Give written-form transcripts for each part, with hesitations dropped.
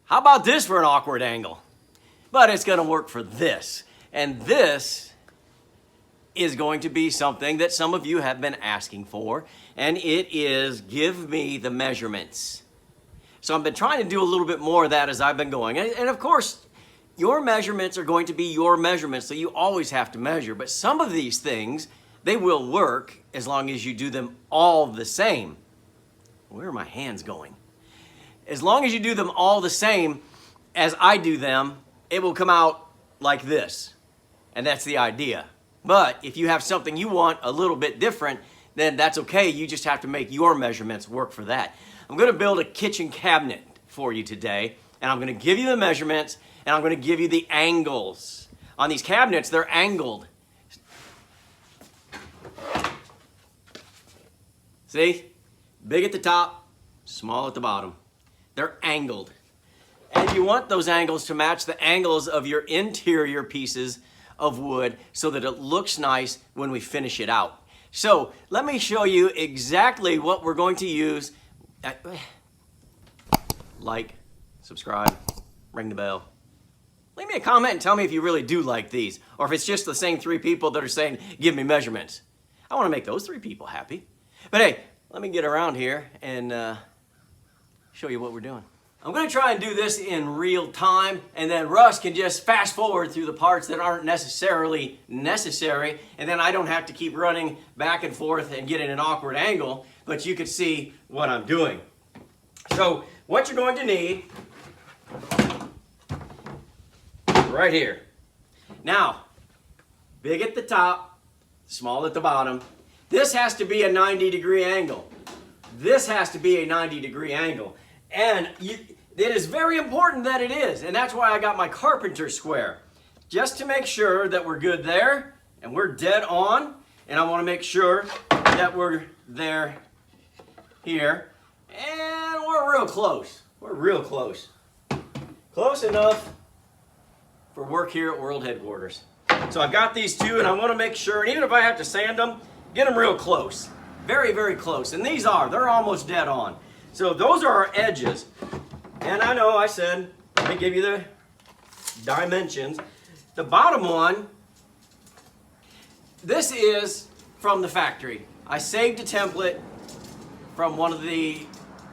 How about this for an awkward angle? But it's going to work for this. And this is going to be something that some of you have been asking for, and it is give me the measurements. So I've been trying to do a little bit more of that as I've been going. And of course, your measurements are going to be your measurements, so you always have to measure. But some of these things, they will work as long as you do them all the same. Where are my hands going? As long as you do them all the same as I do them, it will come out like this. And that's the idea. But if you have something you want a little bit different, then that's okay. You just have to make your measurements work for that. I'm going to build a kitchen cabinet for you today, and I'm going to give you the measurements, and I'm going to give you the angles. On these cabinets, they're angled. See? Big at the top, small at the bottom. They're angled. And you want those angles to match the angles of your interior pieces of wood so that it looks nice when we finish it out. So let me show you exactly what we're going to use. Like, subscribe, ring the bell. Leave me a comment and tell me if you really do like these, or if it's just the same 3 people that are saying, give me measurements. I want to make those 3 people happy. But hey, let me get around here and show you what we're doing. I'm going to try and do this in real time, and then Russ can just fast forward through the parts that aren't necessarily necessary, and then I don't have to keep running back and forth and get in an awkward angle, but you can see what I'm doing. So what you're going to need right here. Now, big at the top, small at the bottom. This has to be a 90-degree angle. This has to be a 90-degree angle. And it is very important that it is, and that's why I got my carpenter square. Just to make sure that we're good there, and we're dead on, and I want to make sure that we're there here, and we're real close. We're real close. Close enough for work here at World Headquarters. So I've got these 2, and I want to make sure, and even if I have to sand them, get them real close. Very, very close. And they're almost dead on. So those are our edges. And I know I said, let me give you the dimensions. The bottom one, this is from the factory. I saved a template from one of the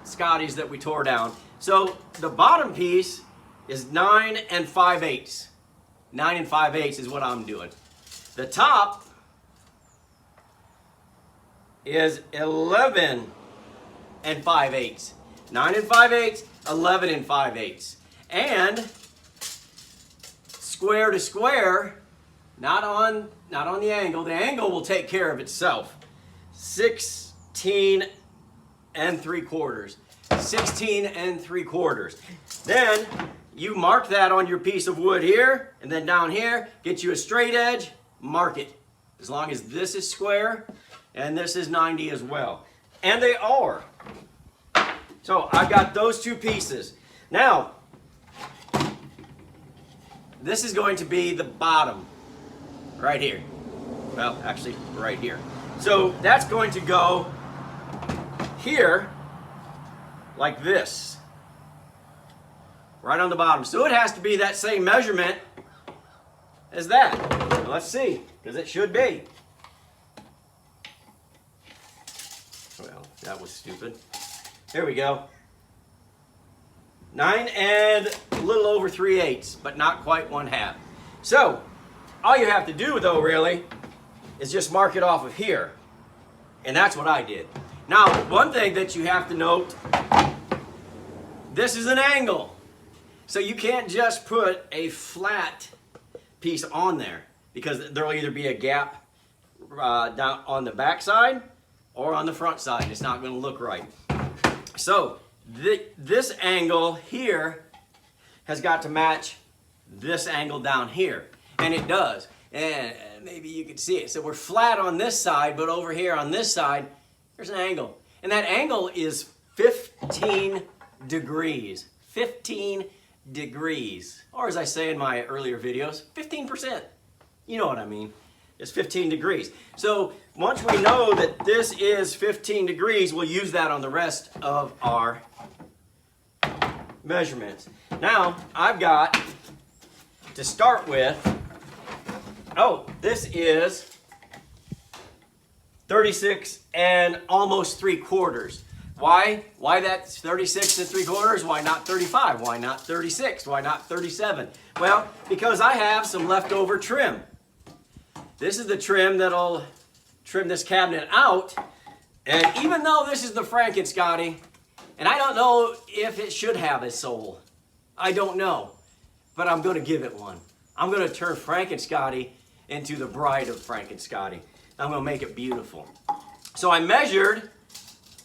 Scotties that we tore down. So the bottom piece is 9 5/8. 9 5/8 is what I'm doing. The top is 11 5/8. 9 5/8, 11 5/8. And square to square, not on the angle. The angle will take care of itself. 16 3/4. 16 3/4. Then you mark that on your piece of wood here, and then down here, get you a straight edge, mark it. As long as this is square and this is 90 as well. And they are. So I've got those 2 pieces. Now, this is going to be the bottom, right here. Well, actually, right here. So that's going to go here, like this. Right on the bottom. So it has to be that same measurement as that. Well, let's see, because it should be. Well, that was stupid. Here we go. 9 and a little over 3/8, but not quite 1/2. So, all you have to do though really is just mark it off of here. And that's what I did. Now, one thing that you have to note, this is an angle. So you can't just put a flat piece on there, because there'll either be a gap down on the back side or on the front side. It's not going to look right. So this angle here has got to match this angle down here, and it does. And maybe you can see it. So we're flat on this side, but over here on this side, there's an angle. And that angle is 15 degrees. 15 degrees. Or as I say in my earlier videos, 15%. You know what I mean. It's 15 degrees. So once we know that this is 15 degrees, we'll use that on the rest of our measurements. Now, I've got to start with, oh, this is 36 and almost 3/4. Why? Why that's 36 and 3/4? Why not 35? Why not 36? Why not 37? Well, because I have some leftover trim. This is the trim that'll trim this cabinet out. And even though this is the Franken Scotty, and I don't know if it should have a soul. I don't know. But I'm going to give it one. I'm going to turn Franken Scotty into the bride of Franken Scotty. I'm going to make it beautiful. So I measured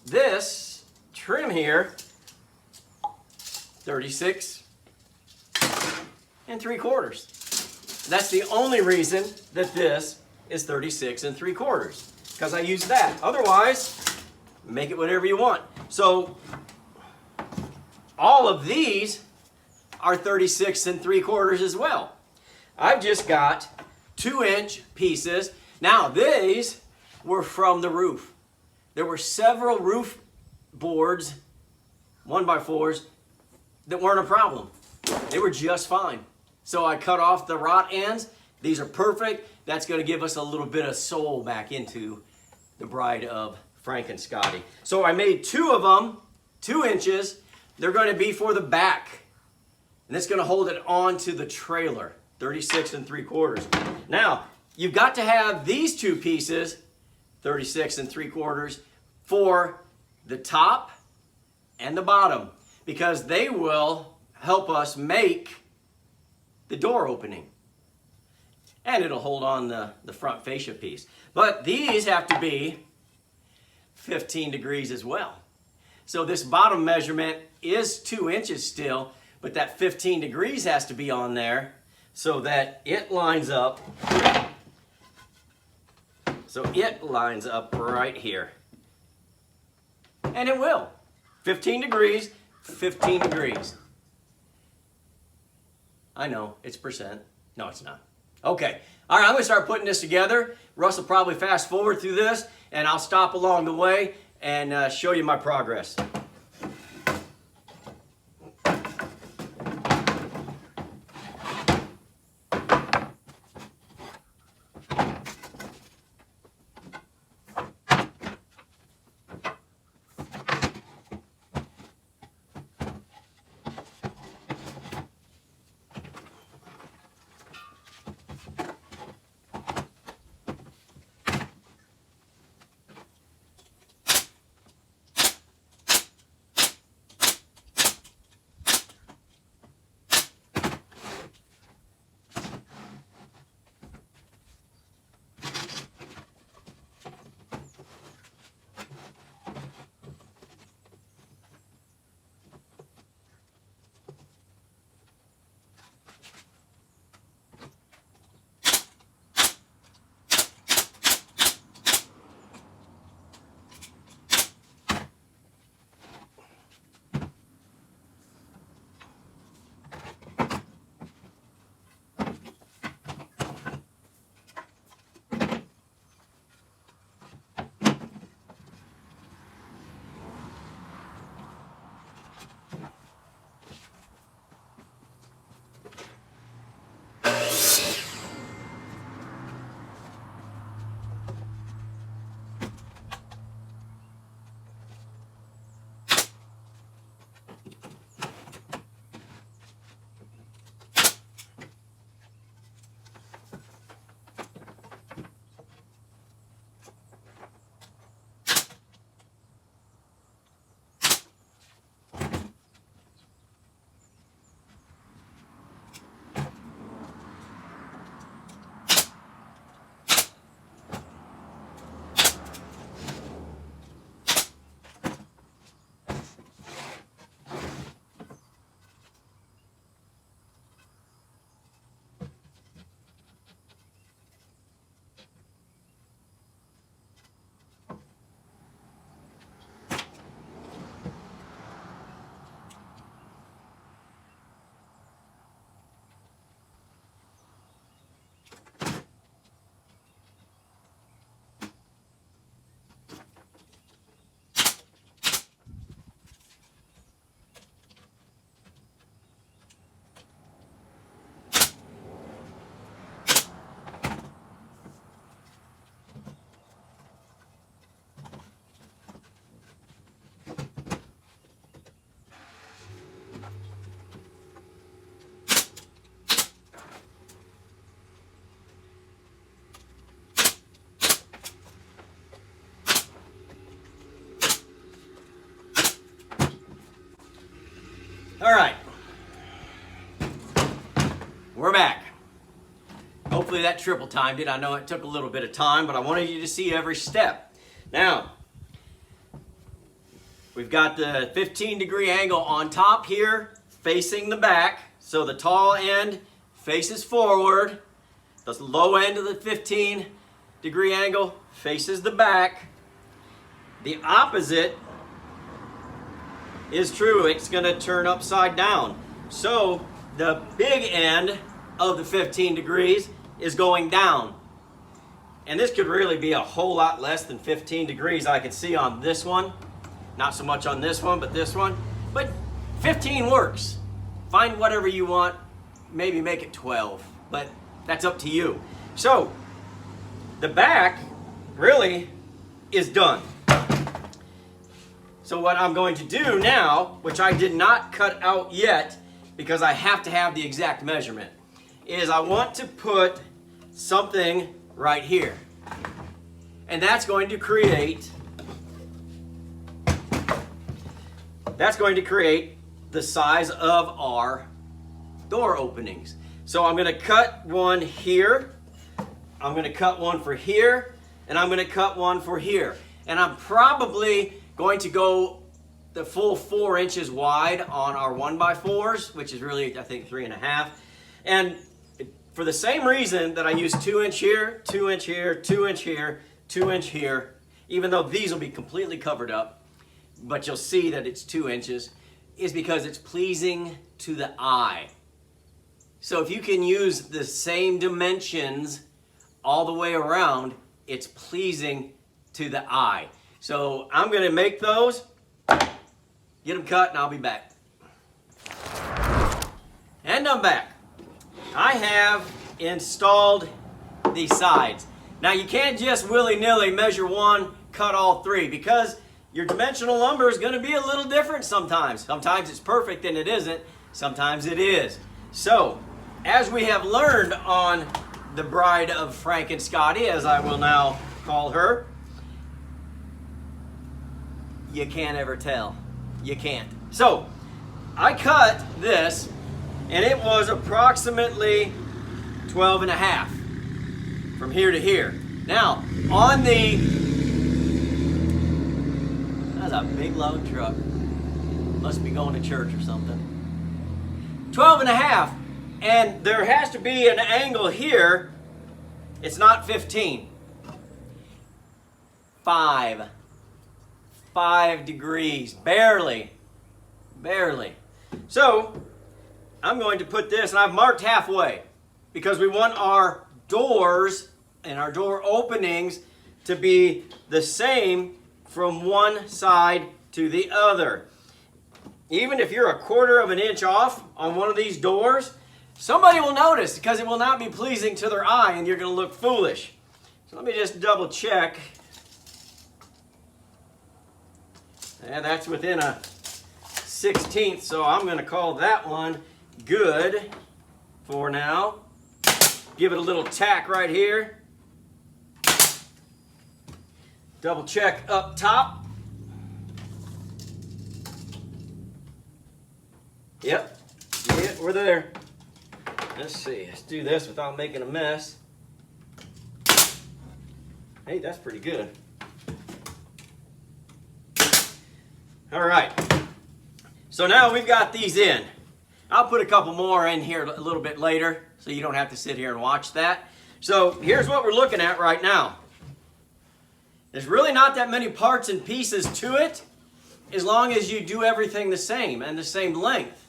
this trim here, 36 and 3/4. That's the only reason that this is 36 and 3/4, because I use that. Otherwise, make it whatever you want. So all of these are 36 and 3/4 as well. I've just got 2-inch pieces. Now these were from the roof. There were several roof boards, 1x4s, that weren't a problem. They were just fine. So I cut off the rot ends. These are perfect. That's going to give us a little bit of soul back into the bride of Franken Scotty. So I made 2 of them, 2 inches. They're going to be for the back. And it's going to hold it onto the trailer, 36 and 3/4. Now, you've got to have these 2 pieces, 36 and 3/4, for the top and the bottom, because they will help us make the door opening. And it'll hold on the front fascia piece. But these have to be 15 degrees as well. So this bottom measurement is 2 inches still, but that 15 degrees has to be on there so that it lines up. So it lines up right here. And it will. 15 degrees, 15 degrees. I know, it's percent. No, it's not. Okay. All right, I'm going to start putting this together. Russ will probably fast forward through this, and I'll stop along the way and show you my progress. We're back. Hopefully that triple timed it. I know it took a little bit of time, but I wanted you to see every step. Now, we've got the 15-degree angle on top here, facing the back. So the tall end faces forward. The low end of the 15-degree angle faces the back. The opposite is true. It's going to turn upside down. So the big end of the 15 degrees is going down. And this could really be a whole lot less than 15 degrees. I can see on this one. Not so much on this one, but this one. But 15 works. Find whatever you want. Maybe make it 12. But that's up to you. So the back really is done. So what I'm going to do now, which I did not cut out yet because I have to have the exact measurement, is I want to put something right here. And that's going to create the size of our door openings. So I'm going to cut one here, I'm going to cut one for here, and I'm going to cut one for here. And I'm probably going to go the full 4 inches wide on our 1x4s, which is really, I think, 3.5. And for the same reason that I use 2 inch here, 2 inch here, 2 inch here, 2 inch here, even though these will be completely covered up, but you'll see that it's 2 inches, is because it's pleasing to the eye. So if you can use the same dimensions all the way around, it's pleasing to the eye. So I'm going to make those, get them cut, and I'll be back. And I'm back. I have installed these sides. Now you can't just willy-nilly measure one, cut all 3, because your dimensional lumber is going to be a little different sometimes. Sometimes it's perfect and it isn't. Sometimes it is. So, as we have learned on the Bride of Frank and Scotty, as I will now call her, you can't ever tell. You can't. So, I cut this, and it was approximately 12.5 from here to here. Now, on the, that's a big load truck. Must be going to church or something. 12.5, and there has to be an angle here. It's not 15. 5 degrees, barely. So, I'm going to put this, and I've marked halfway, because we want our doors and our door openings to be the same from one side to the other. Even if you're 1/4 of an inch off on one of these doors, somebody will notice, because it will not be pleasing to their eye and you're going to look foolish. So let me just double check. And that's within a 1/16, so I'm going to call that one good for now. Give it a little tack right here. Double check up top. Yep, we're there. Let's see, let's do this without making a mess. Hey, that's pretty good. All right, so now we've got these in. I'll put a couple more in here a little bit later, so you don't have to sit here and watch that. So here's what we're looking at right now. There's really not that many parts and pieces to it, as long as you do everything the same and the same length.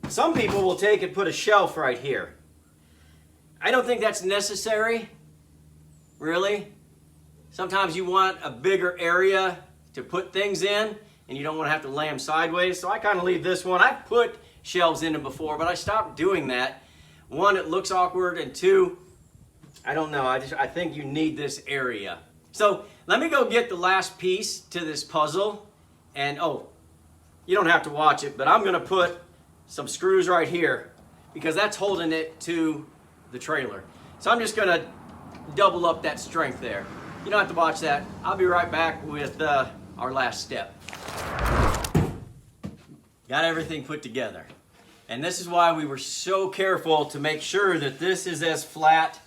Some people will take and put a shelf right here. I don't think that's necessary, really. Sometimes you want a bigger area to put things in, and you don't want to have to lay them sideways, so I kind of leave this one. I've put shelves in them before, but I stopped doing that. One, it looks awkward, and two, I don't know, I think you need this area. So let me go get the last piece to this puzzle, and oh, you don't have to watch it, but I'm going to put some screws right here, because that's holding it to the trailer. So I'm just going to double up that strength there. You don't have to watch that. I'll be right back with our last step. Got everything put together. And this is why we were so careful to make sure that this is as flat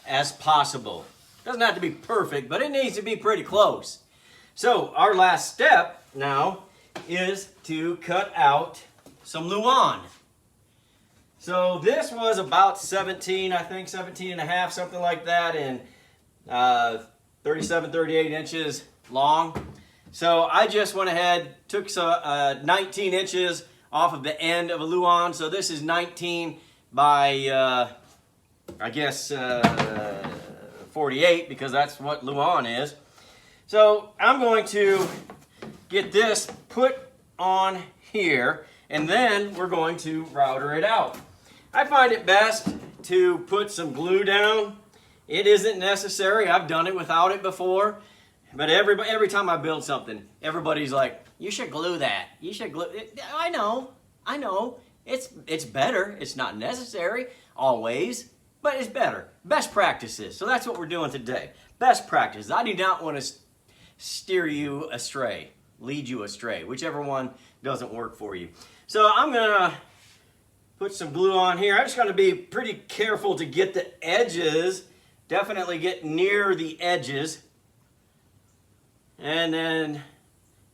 as possible. Doesn't have to be perfect, but it needs to be pretty close. So our last step now is to cut out some Luan. So this was about 17, I think 17 and a half, something like that, and 37, 38 inches long. So I just went ahead, took 19 inches off of the end of a Luan. So this is 19 by, I guess, 48, because that's what Luan is. So I'm going to get this put on here, and then we're going to router it out. I find it best to put some glue down. It isn't necessary. I've done it without it before. But every time I build something, everybody's like, you should glue that. You should glue it. I know. It's better. It's not necessary always, but it's better. Best practices. So that's what we're doing today. Best practices. I do not want to steer you astray, lead you astray, whichever one doesn't work for you. So I'm going to put some glue on here. I'm just going to be pretty careful to get the edges, definitely get near the edges. And then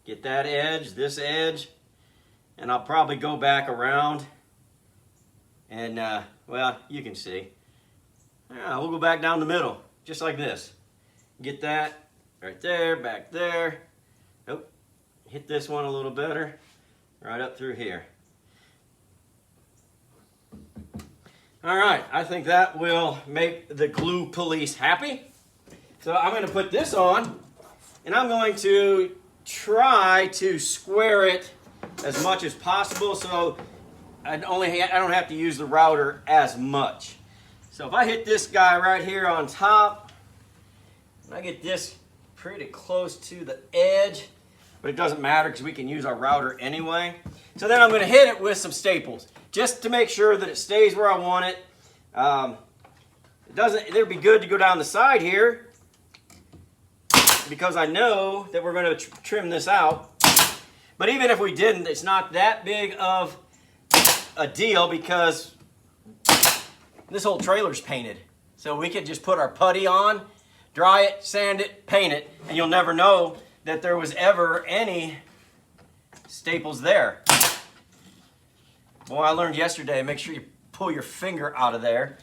get that edge, this edge, and I'll probably go back around and, well, you can see. We'll go back down the middle, just like this. Get that right there, back there. Oh, hit this one a little better, right up through here. All right, I think that will make the glue police happy. So I'm going to put this on, and I'm going to try to square it as much as possible so I don't have to use the router as much. So if I hit this guy right here on top, and I get this pretty close to the edge, but it doesn't matter because we can use our router anyway. So then I'm going to hit it with some staples just to make sure that it stays where I want it. It'd be good to go down the side here because I know that we're going to trim this out. But even if we didn't, it's not that big of a deal because this whole trailer's painted. So we could just put our putty on, dry it, sand it, paint it, and you'll never know that there was ever any staples there. Boy, I learned yesterday, make sure you pull your finger out of there.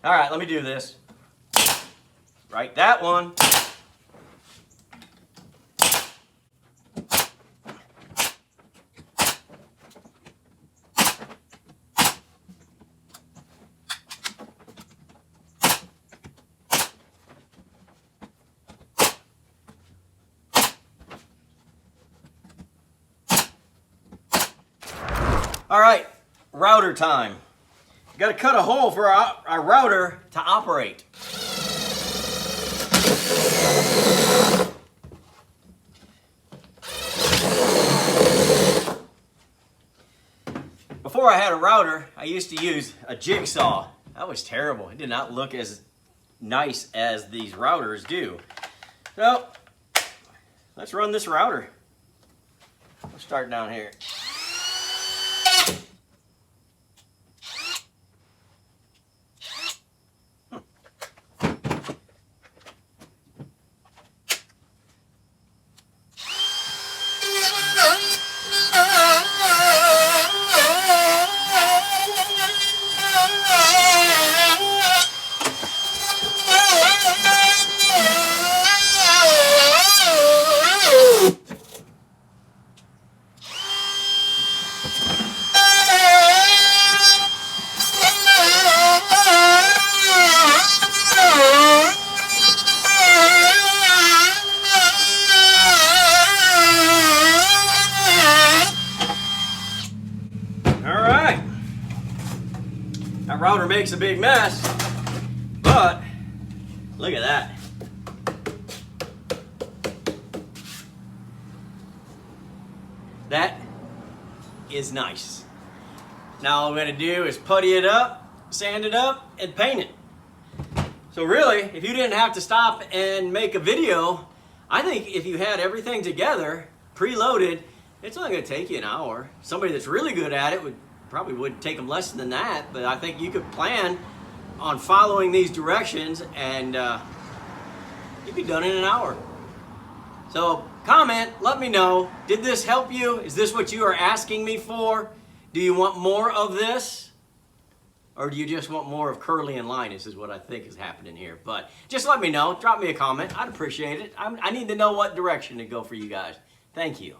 All right, let me do this. Right, that one. All right, router time. Got to cut a hole for our router to operate. Before I had a router, I used to use a jigsaw. That was terrible. It did not look as nice as these routers do. So, let's run this router. We'll start down here. That router makes a big mess, but look at that. That is nice. Now all I'm going to do is putty it up, sand it up, and paint it. So really, if you didn't have to stop and make a video, I think if you had everything together, preloaded, it's only going to take you an hour. Somebody that's really good at it would probably would take them less than that, but I think you could plan on following these directions and you'd be done in an hour. So comment, let me know, did this help you? Is this what you are asking me for? Do you want more of this? Or do you just want more of Curly and Linus is what I think is happening here. But just let me know, drop me a comment, I'd appreciate it. I need to know what direction to go for you guys. Thank you.